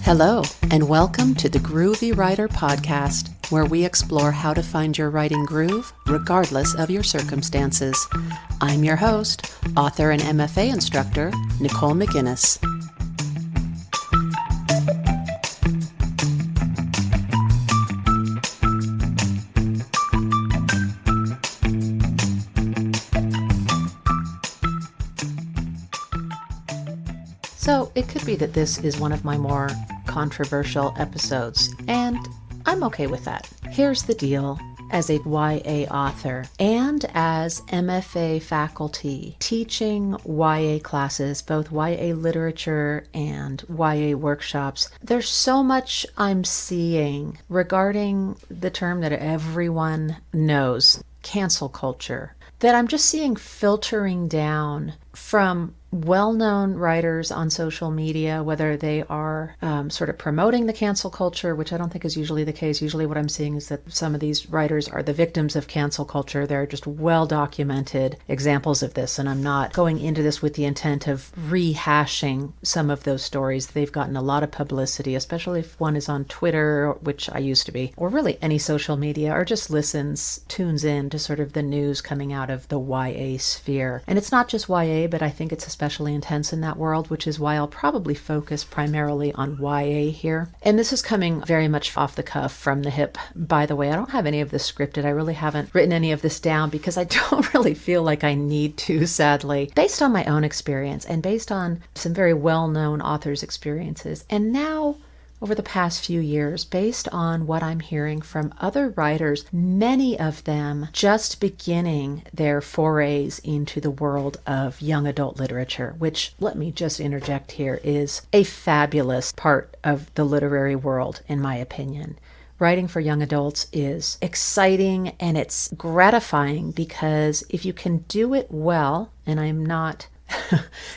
Hello, and welcome to the Groovy Writer Podcast, where we explore how to find your writing groove regardless of your circumstances. I'm your host, author and MFA instructor, Nicole McInnes. So it could be that this is one of my more controversial episodes, and I'm okay with that. Here's the deal. As a YA author and as MFA faculty teaching YA classes, both YA literature and YA workshops, there's so much I'm seeing regarding the term that everyone knows, cancel culture, that I'm just seeing filtering down from well-known writers on social media, whether they are sort of promoting the cancel culture, which I don't think is usually the case. Usually what I'm seeing is that some of these writers are the victims of cancel culture. They're just well-documented examples of this, and I'm not going into this with the intent of rehashing some of those stories. They've gotten a lot of publicity, especially if one is on Twitter, which I used to be, or really any social media, or just tunes in to sort of the news coming out of the YA sphere. And it's not just YA, but I think it's especially intense in that world, which is why I'll probably focus primarily on YA here. And this is coming very much off the cuff, from the hip. By the way, I don't have any of this scripted. I really haven't written any of this down because I don't really feel like I need to, sadly, based on my own experience and based on some very well-known authors' experiences. And now, over the past few years, based on what I'm hearing from other writers, many of them just beginning their forays into the world of young adult literature, which, let me just interject here, is a fabulous part of the literary world, in my opinion. Writing for young adults is exciting and it's gratifying because if you can do it well, and I'm not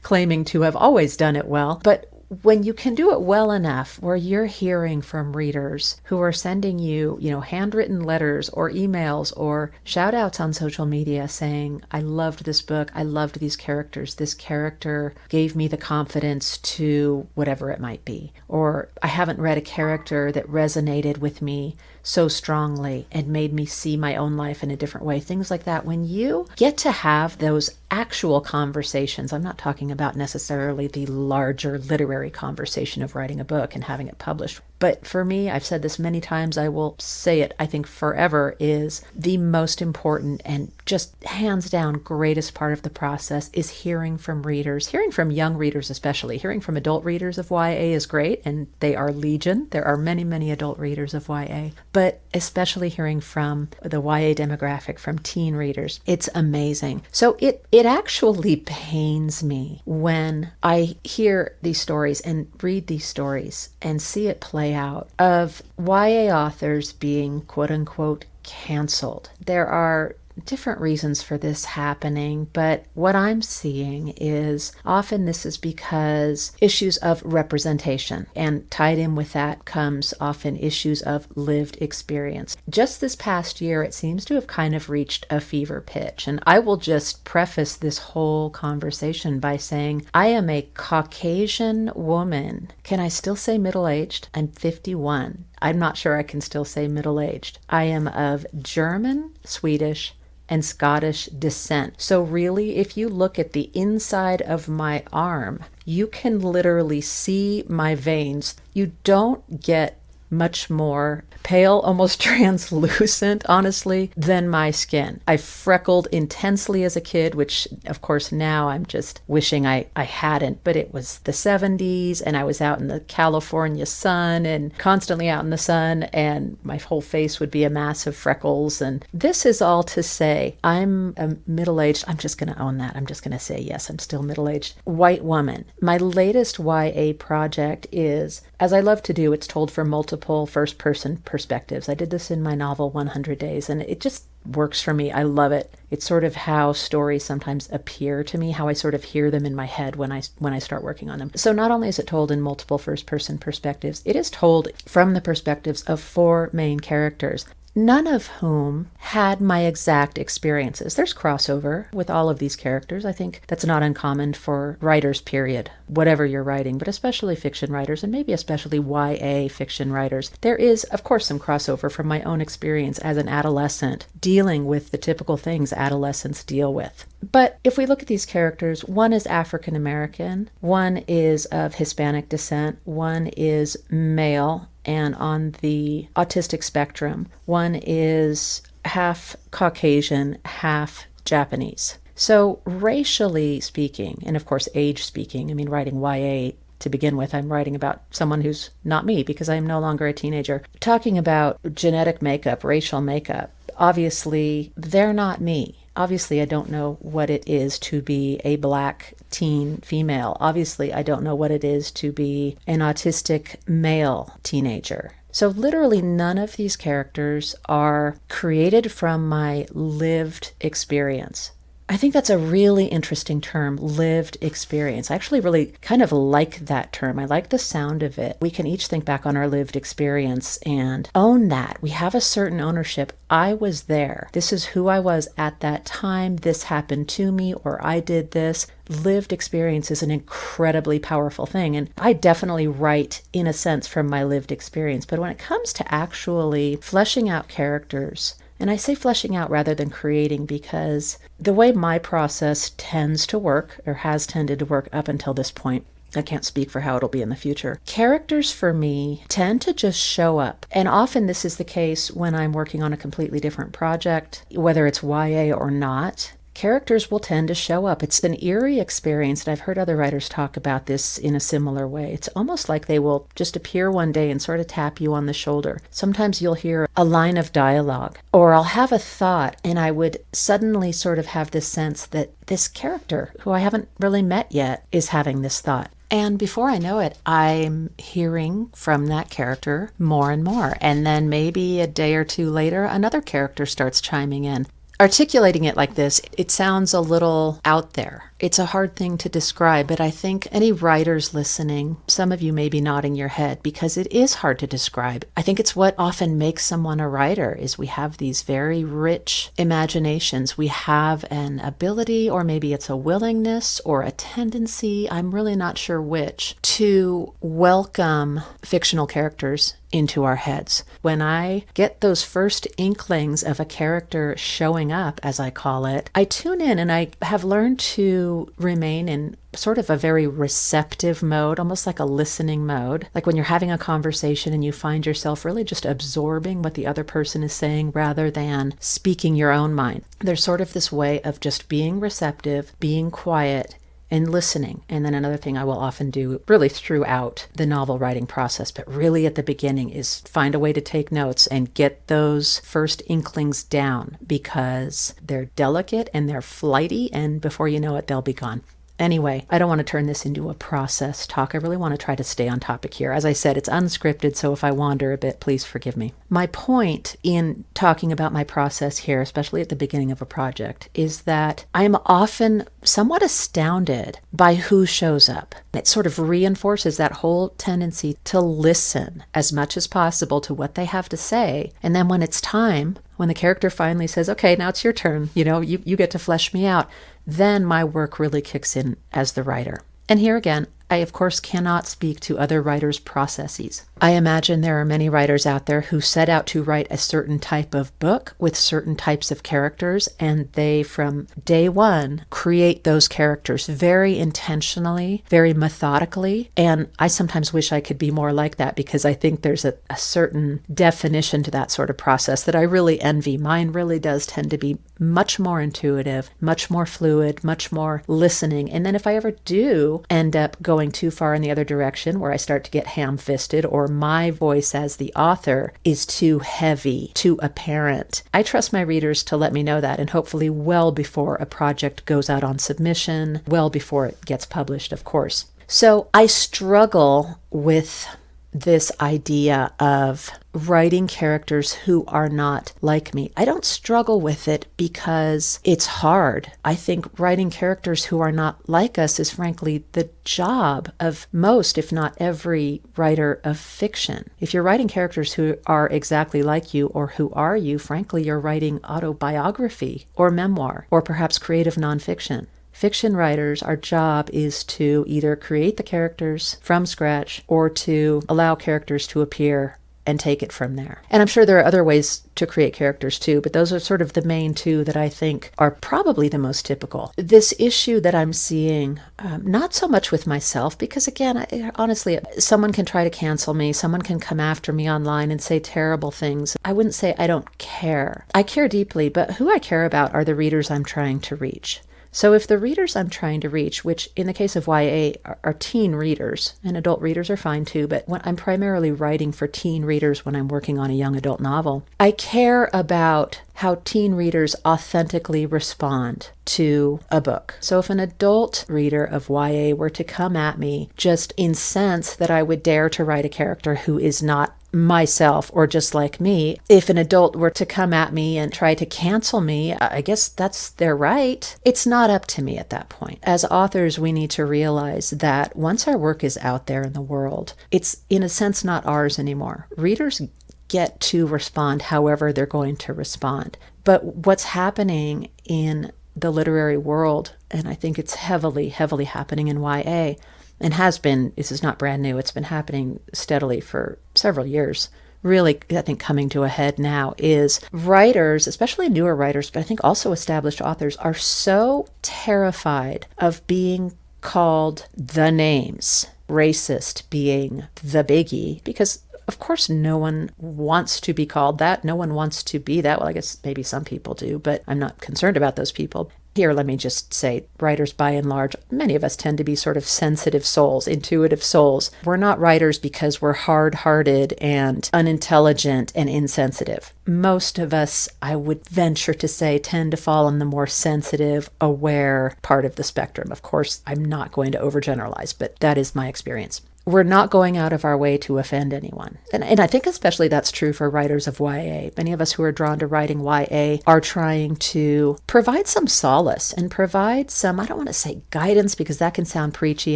claiming to have always done it well, but when you can do it well enough where you're hearing from readers who are sending you, handwritten letters or emails or shout outs on social media saying, I loved this book, I loved these characters, this character gave me the confidence to whatever it might be, or I haven't read a character that resonated with me so strongly and made me see my own life in a different way, things like that. When you get to have those actual conversations, I'm not talking about necessarily the larger literary conversation of writing a book and having it published, but for me, I've said this many times, I will say it, I think forever, is the most important and just hands down greatest part of the process is hearing from readers, hearing from young readers especially. Hearing from adult readers of YA is great, and they are legion. There are many, many adult readers of YA, but especially hearing from the YA demographic, from teen readers, it's amazing. So it actually pains me when I hear these stories and read these stories and see it play out of YA authors being quote unquote canceled. There are different reasons for this happening, but what I'm seeing is often this is because issues of representation, and tied in with that comes often issues of lived experience. Just this past year, it seems to have kind of reached a fever pitch, and I will just preface this whole conversation by saying I am a Caucasian woman. Can I still say middle-aged? I'm 51. I'm not sure I can still say middle-aged. I am of German, Swedish, and Scottish descent. So really, if you look at the inside of my arm, you can literally see my veins. You don't get much more pale, almost translucent, honestly, than my skin. I freckled intensely as a kid, which of course now I'm just wishing I hadn't, but it was the 70s and I was out in the California sun and constantly out in the sun, and my whole face would be a mass of freckles. And this is all to say I'm a middle-aged, I'm just going to own that. I'm just going to say, yes, I'm still middle-aged white woman. My latest YA project is, as I love to do, it's told from multiple first-person perspectives. I did this in my novel 100 Days, and it just works for me. I love it. It's sort of how stories sometimes appear to me, how I sort of hear them in my head when I start working on them. So not only is it told in multiple first-person perspectives, it is told from the perspectives of 4 main characters. none of whom had my exact experiences. There's crossover with all of these characters. I think that's not uncommon for writers, period, whatever you're writing, but especially fiction writers, and maybe especially YA fiction writers. There is, of course, some crossover from my own experience as an adolescent, dealing with the typical things adolescents deal with. But if we look at these characters, one is African American, one is of Hispanic descent, one is male and on the autistic spectrum, one is half Caucasian, half Japanese. So racially speaking, and of course age speaking, I mean, writing YA to begin with, I'm writing about someone who's not me because I am no longer a teenager. Talking about genetic makeup, racial makeup, obviously they're not me. Obviously, I don't know what it is to be a Black teen female. Obviously, I don't know what it is to be an autistic male teenager. So literally none of these characters are created from my lived experience. I think that's a really interesting term, lived experience. I actually really kind of like that term. I like the sound of it. We can each think back on our lived experience and own that. We have a certain ownership. I was there. This is who I was at that time. This happened to me, or I did this. Lived experience is an incredibly powerful thing. And I definitely write, in a sense, from my lived experience. But when it comes to actually fleshing out characters, and I say fleshing out rather than creating because the way my process tends to work, or has tended to work up until this point, I can't speak for how it'll be in the future. Characters for me tend to just show up. And often this is the case when I'm working on a completely different project, whether it's YA or not. Characters will tend to show up. It's an eerie experience, and I've heard other writers talk about this in a similar way. It's almost like they will just appear one day and sort of tap you on the shoulder. Sometimes you'll hear a line of dialogue, or I'll have a thought, and I would suddenly sort of have this sense that this character, who I haven't really met yet, is having this thought. And before I know it, I'm hearing from that character more and more. And then maybe a day or two later, another character starts chiming in. Articulating it like this, it sounds a little out there. It's a hard thing to describe, but I think any writers listening, some of you may be nodding your head because it is hard to describe. I think it's what often makes someone a writer is we have these very rich imaginations. We have an ability, or maybe it's a willingness or a tendency, I'm really not sure which, to welcome fictional characters into our heads. When I get those first inklings of a character showing up, as I call it, I tune in, and I have learned to remain in sort of a very receptive mode, almost like a listening mode. Like when you're having a conversation and you find yourself really just absorbing what the other person is saying rather than speaking your own mind. There's sort of this way of just being receptive, being quiet, and listening. And then another thing I will often do really throughout the novel writing process, but really at the beginning, is find a way to take notes and get those first inklings down because they're delicate and they're flighty, and before you know it, they'll be gone. Anyway, I don't want to turn this into a process talk. I really want to try to stay on topic here. As I said, it's unscripted, so if I wander a bit, please forgive me. My point in talking about my process here, especially at the beginning of a project, is that I am often somewhat astounded by who shows up. It sort of reinforces that whole tendency to listen as much as possible to what they have to say. And then when it's time, when the character finally says, okay, now it's your turn, you get to flesh me out, then my work really kicks in as the writer. And here again, I of course cannot speak to other writers' processes. I imagine there are many writers out there who set out to write a certain type of book with certain types of characters, and they, from day one, create those characters very intentionally, very methodically. And I sometimes wish I could be more like that because I think there's a certain definition to that sort of process that I really envy. Mine really does tend to be much more intuitive, much more fluid, much more listening. And then if I ever do end up going too far in the other direction where I start to get ham-fisted, or my voice as the author is too heavy, too apparent, I trust my readers to let me know that, and hopefully well before a project goes out on submission, well before it gets published, of course. So I struggle with this idea of writing characters who are not like me. I don't struggle with it because it's hard. I think writing characters who are not like us is frankly the job of most, if not every, writer of fiction. If you're writing characters who are exactly like you or who are you, frankly, you're writing autobiography or memoir or perhaps creative nonfiction. Fiction writers, our job is to either create the characters from scratch or to allow characters to appear and take it from there. And I'm sure there are other ways to create characters too, but those are sort of the main two that I think are probably the most typical. This issue that I'm seeing, not so much with myself, because again, honestly, someone can try to cancel me, someone can come after me online and say terrible things. I wouldn't say I don't care. I care deeply, but who I care about are the readers I'm trying to reach. So if the readers I'm trying to reach, which in the case of YA are teen readers, and adult readers are fine too, but when I'm primarily writing for teen readers when I'm working on a young adult novel, I care about how teen readers authentically respond to a book. So if an adult reader of YA were to come at me just incensed that I would dare to write a character who is not myself or just like me, if an adult were to come at me and try to cancel me, I guess that's their right. It's not up to me at that point. As authors, we need to realize that once our work is out there in the world, it's in a sense not ours anymore. Readers get to respond however they're going to respond. But what's happening in the literary world, and I think it's heavily happening in YA, and has been, this is not brand new, it's been happening steadily for several years, really, I think, coming to a head now, is writers, especially newer writers, but I think also established authors, are so terrified of being called the names, racist being the biggie, because of course no one wants to be called that. No one wants to be that. Well, I guess maybe some people do, but I'm not concerned about those people. Here, let me just say, writers by and large, many of us tend to be sort of sensitive souls, intuitive souls. We're not writers because we're hard-hearted and unintelligent and insensitive. Most of us, I would venture to say, tend to fall in the more sensitive, aware part of the spectrum. Of course, I'm not going to overgeneralize, but that is my experience. We're not going out of our way to offend anyone. And I think especially that's true for writers of YA. Many of us who are drawn to writing YA are trying to provide some solace and provide some, I don't want to say guidance because that can sound preachy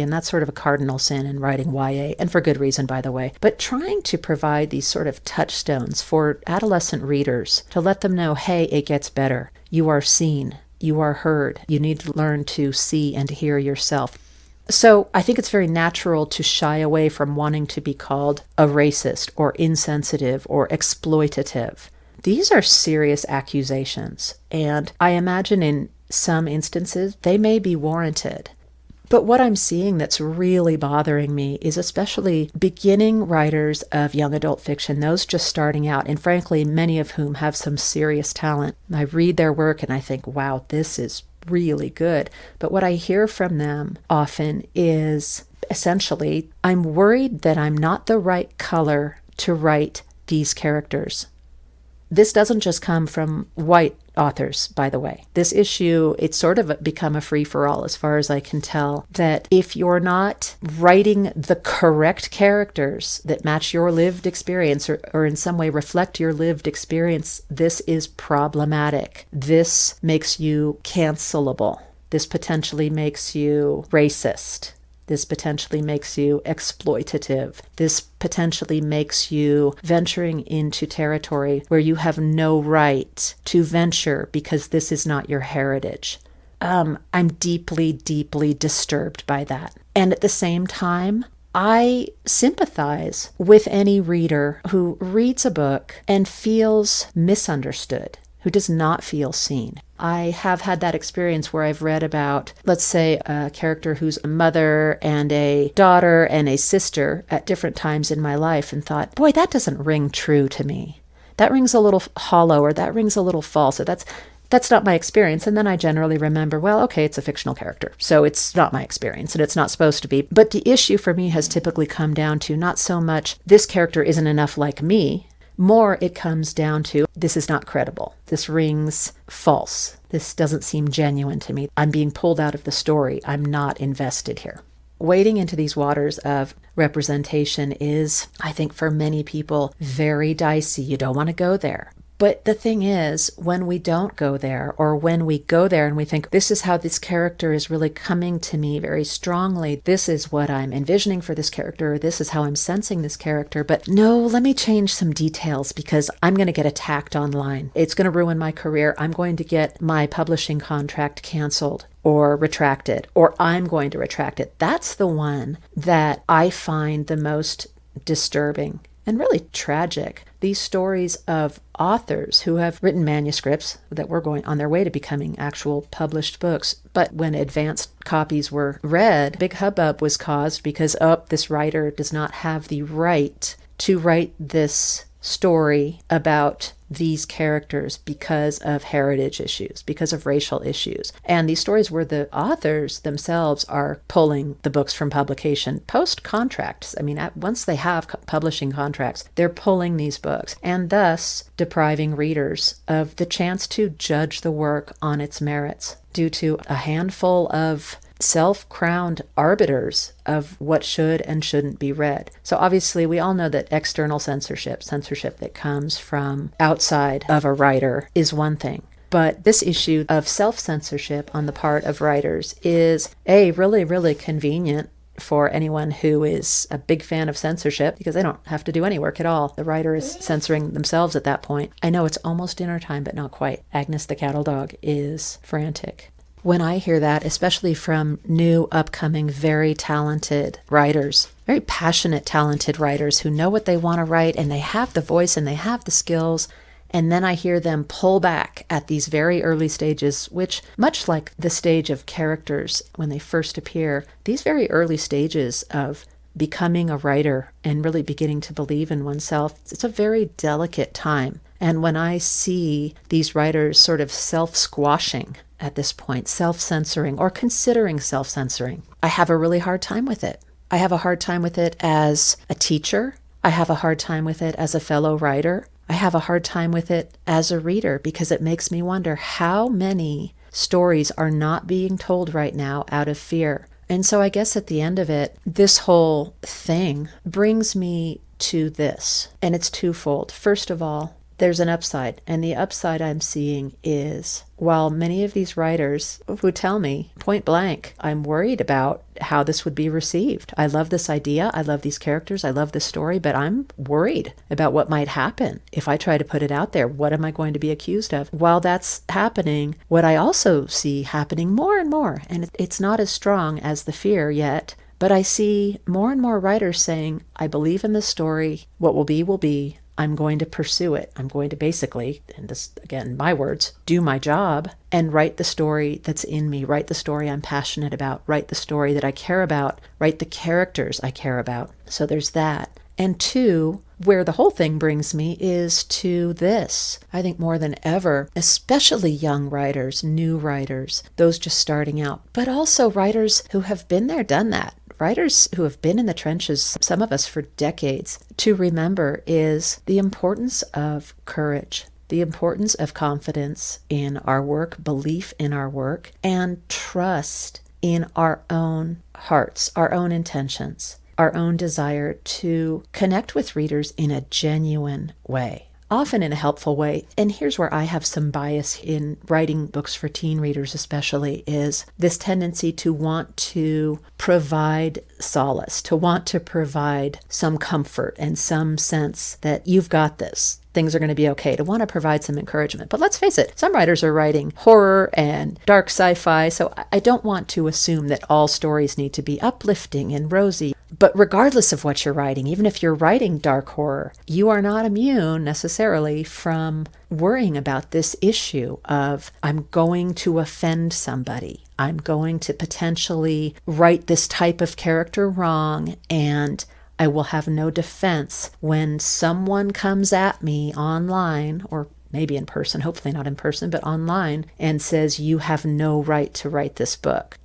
and that's sort of a cardinal sin in writing YA, and for good reason, by the way, but trying to provide these sort of touchstones for adolescent readers to let them know, hey, it gets better. You are seen. You are heard. You need to learn to see and hear yourself. So I think it's very natural to shy away from wanting to be called a racist or insensitive or exploitative. These are serious accusations, and I imagine in some instances they may be warranted. But what I'm seeing that's really bothering me is especially beginning writers of young adult fiction, those just starting out, and frankly, many of whom have some serious talent. I read their work and I think, wow, this is really good. But what I hear from them often is essentially, I'm worried that I'm not the right color to write these characters. This doesn't just come from white authors, by the way. This issue, it's sort of become a free-for-all as far as I can tell, that if you're not writing the correct characters that match your lived experience or in some way reflect your lived experience, this is problematic. This makes you cancelable. This potentially makes you racist. This potentially makes you exploitative. This potentially makes you venturing into territory where you have no right to venture because this is not your heritage. I'm deeply disturbed by that. And at the same time, I sympathize with any reader who reads a book and feels misunderstood, who does not feel seen. I have had that experience where I've read about, let's say, a character who's a mother and a daughter and a sister at different times in my life and thought, boy, that doesn't ring true to me. That rings a little hollow, or that rings a little false. Or that's not my experience. And then I generally remember, well, okay, it's a fictional character, so it's not my experience and it's not supposed to be. But the issue for me has typically come down to not so much this character isn't enough like me. More, it comes down to, this is not credible. This rings false. This doesn't seem genuine to me. I'm being pulled out of the story. I'm not invested here. wading into these waters of representation is, I think, for many people, very dicey. You don't want to go there. But the thing is, when we don't go there, or when we go there and we think, this is how this character is really coming to me very strongly, this is what I'm envisioning for this character, or this is how I'm sensing this character, but no, let me change some details because I'm going to get attacked online. It's going to ruin my career. I'm going to get my publishing contract canceled or retracted, or I'm going to retract it. That's the one that I find the most disturbing and really tragic. These stories of authors who have written manuscripts that were going on their way to becoming actual published books, but when advanced copies were read, big hubbub was caused because, this writer does not have the right to write this story about these characters because of heritage issues, because of racial issues. And these stories where the authors themselves are pulling the books from publication post-contracts. I mean, once they have publishing contracts, they're pulling these books and thus depriving readers of the chance to judge the work on its merits due to a handful of self-crowned arbiters of what should and shouldn't be read. So obviously we all know that external censorship that comes from outside of a writer, is one thing. But this issue of self-censorship on the part of writers is really, really convenient for anyone who is a big fan of censorship, because they don't have to do any work at all. The writer is censoring themselves at that point. I know it's almost dinner time, but not quite. Agnes the cattle dog is frantic. When I hear that, especially from new, upcoming, very talented writers, very passionate, talented writers who know what they want to write and they have the voice and they have the skills, and then I hear them pull back at these very early stages, which, much like the stage of characters when they first appear, these very early stages of becoming a writer and really beginning to believe in oneself, it's a very delicate time. And when I see these writers sort of self-squashing at this point, self-censoring or considering self-censoring, I have a really hard time with it. I have a hard time with it as a teacher. I have a hard time with it as a fellow writer. I have a hard time with it as a reader because it makes me wonder how many stories are not being told right now out of fear. And so I guess at the end of it, this whole thing brings me to this, and it's twofold. First of all, there's an upside, and the upside I'm seeing is, while many of these writers who tell me point blank, I'm worried about how this would be received. I love this idea, I love these characters, I love this story, but I'm worried about what might happen if I try to put it out there. What am I going to be accused of? While that's happening, what I also see happening more and more, and it's not as strong as the fear yet, but I see more and more writers saying, I believe in this story, what will be will be. I'm going to pursue it. I'm going to basically, and this, again, my words, do my job and write the story that's in me, write the story I'm passionate about, write the story that I care about, write the characters I care about. So there's that. And two, where the whole thing brings me is to this. I think more than ever, especially young writers, new writers, those just starting out, but also writers who have been there, done that. Writers who have been in the trenches, some of us for decades, to remember is the importance of courage, the importance of confidence in our work, belief in our work, and trust in our own hearts, our own intentions, our own desire to connect with readers in a genuine way. Often in a helpful way. And here's where I have some bias in writing books for teen readers especially, is this tendency to want to provide solace, to want to provide some comfort and some sense that you've got this. Things are going to be okay, to want to provide some encouragement. But let's face it, some writers are writing horror and dark sci-fi, so I don't want to assume that all stories need to be uplifting and rosy. But regardless of what you're writing, even if you're writing dark horror, you are not immune necessarily from worrying about this issue of, I'm going to offend somebody. I'm going to potentially write this type of character wrong, and I will have no defense when someone comes at me online, or maybe in person, hopefully not in person, but online, and says, you have no right to write this book.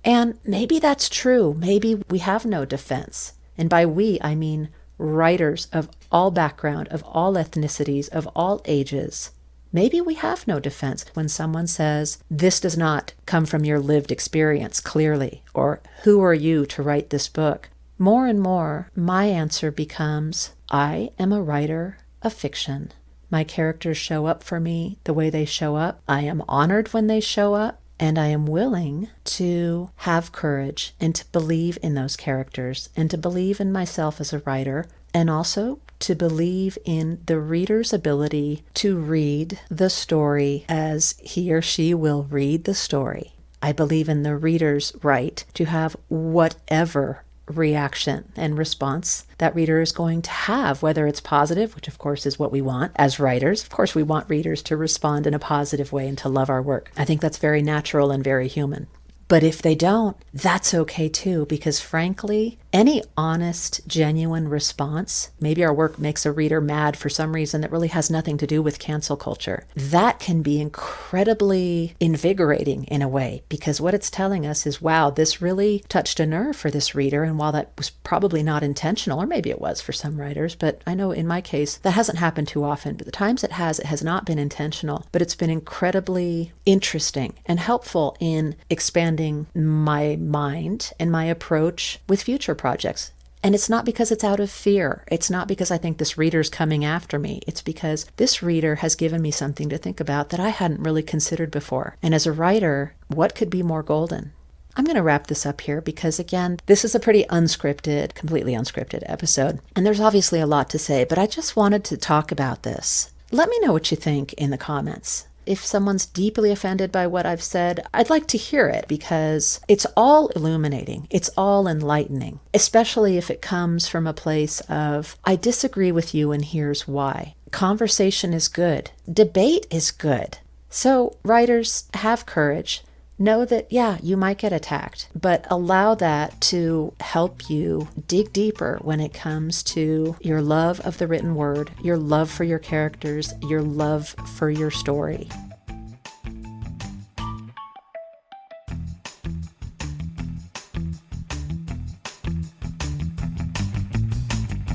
And maybe that's true. Maybe we have no defense. And by we, I mean writers of all background, of all ethnicities, of all ages. Maybe we have no defense when someone says, this does not come from your lived experience clearly, or who are you to write this book? More and more, my answer becomes, I am a writer of fiction. My characters show up for me the way they show up. I am honored when they show up, and I am willing to have courage and to believe in those characters and to believe in myself as a writer, and also to believe in the reader's ability to read the story as he or she will read the story. I believe in the reader's right to have whatever reaction and response that reader is going to have, whether it's positive, which of course is what we want as writers. Of course, we want readers to respond in a positive way and to love our work. I think that's very natural and very human. But if they don't, that's okay too, because frankly, any honest, genuine response, maybe our work makes a reader mad for some reason that really has nothing to do with cancel culture. That can be incredibly invigorating in a way, because what it's telling us is, wow, this really touched a nerve for this reader. And while that was probably not intentional, or maybe it was for some writers, but I know in my case, that hasn't happened too often. But the times it has not been intentional, but it's been incredibly interesting and helpful in expanding my mind and my approach with future projects. And it's not because it's out of fear. It's not because I think this reader's coming after me. It's because this reader has given me something to think about that I hadn't really considered before. And as a writer, what could be more golden? I'm going to wrap this up here because, again, this is a pretty unscripted, completely unscripted episode. And there's obviously a lot to say, but I just wanted to talk about this. Let me know what you think in the comments. If someone's deeply offended by what I've said, I'd like to hear it because it's all illuminating. It's all enlightening, especially if it comes from a place of, I disagree with you and here's why. Conversation is good. Debate is good. So writers, have courage. Know that, yeah, you might get attacked, but allow that to help you dig deeper when it comes to your love of the written word, your love for your characters, your love for your story.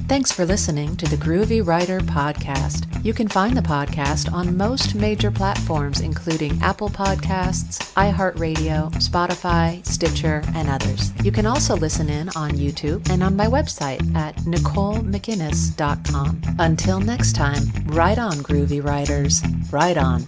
Thanks for listening to the Groovy Writer Podcast. You can find the podcast on most major platforms, including Apple Podcasts, iHeartRadio, Spotify, Stitcher, and others. You can also listen in on YouTube and on my website at NicoleMcInnes.com. Until next time, write on, Groovy Writers. Write on.